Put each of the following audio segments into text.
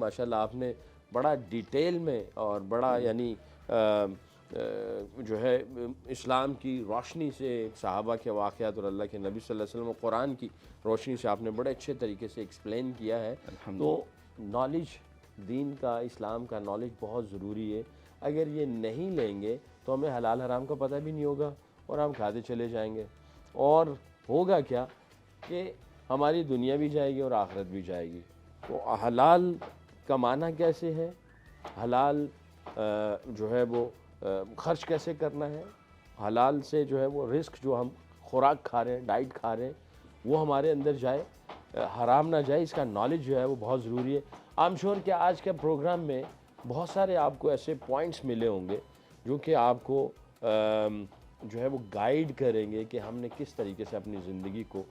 ماشاءاللہ آپ نے بڑا ڈیٹیل میں اور بڑا یعنی جو ہے اسلام کی روشنی سے صحابہ کے واقعات اور اللہ کے نبی صلی اللہ علیہ وسلم و قرآن کی روشنی سے آپ نے بڑے اچھے طریقے سے ایکسپلین کیا ہے. تو نالج دین کا اسلام کا نالج بہت ضروری ہے. اگر یہ نہیں لیں گے تو ہمیں حلال حرام کا پتہ بھی نہیں ہوگا اور ہم کھاتے چلے جائیں گے, اور ہوگا کیا کہ ہماری دنیا بھی جائے گی اور آخرت بھی جائے گی. تو حلال کمانا کیسے ہے, حلال جو ہے وہ خرچ کیسے کرنا ہے, حلال سے جو ہے وہ رزق جو ہم خوراک کھا رہے ہیں, ڈائٹ کھا رہے ہیں, وہ ہمارے اندر جائے, حرام نہ جائے. اس کا نالج جو ہے وہ بہت ضروری ہے. آئی ایم شیور کہ آج کے پروگرام میں بہت سارے آپ کو ایسے پوائنٹس ملے ہوں گے جو کہ آپ کو جو ہے وہ گائیڈ کریں گے کہ ہم نے کس طریقے سے اپنی زندگی کو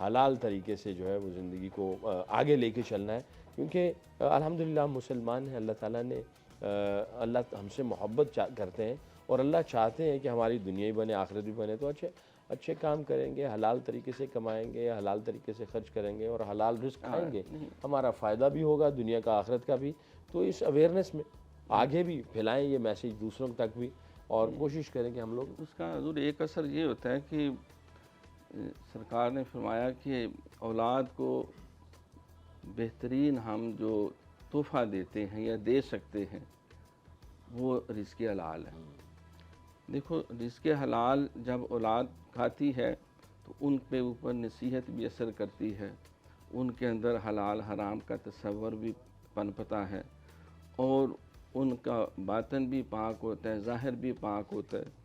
حلال طریقے سے جو ہے وہ زندگی کو آگے لے کے چلنا ہے. کیونکہ الحمدللہ ہم مسلمان ہیں, اللہ تعالیٰ نے اللہ ہم سے محبت کرتے ہیں اور اللہ چاہتے ہیں کہ ہماری دنیا ہی بنے آخرت بھی بنے. تو اچھے کام کریں گے, حلال طریقے سے کمائیں گے, حلال طریقے سے خرچ کریں گے اور حلال رزق کھائیں گے, ہمارا فائدہ بھی ہوگا دنیا کا آخرت کا بھی. تو اس اویئرنیس میں آگے بھی پھیلائیں یہ میسیج دوسروں تک بھی, اور کوشش کریں کہ ہم لوگ اس کا حضور ایک اثر یہ ہوتا ہے کہ سرکار نے فرمایا کہ اولاد کو بہترین ہم جو تحفہ دیتے ہیں یا دے سکتے ہیں وہ رزق حلال ہے. دیکھو رزق حلال جب اولاد کھاتی ہے تو ان پہ اوپر نصیحت بھی اثر کرتی ہے, ان کے اندر حلال حرام کا تصور بھی پنپتا ہے, اور ان کا باطن بھی پاک ہوتا ہے, ظاہر بھی پاک ہوتا ہے.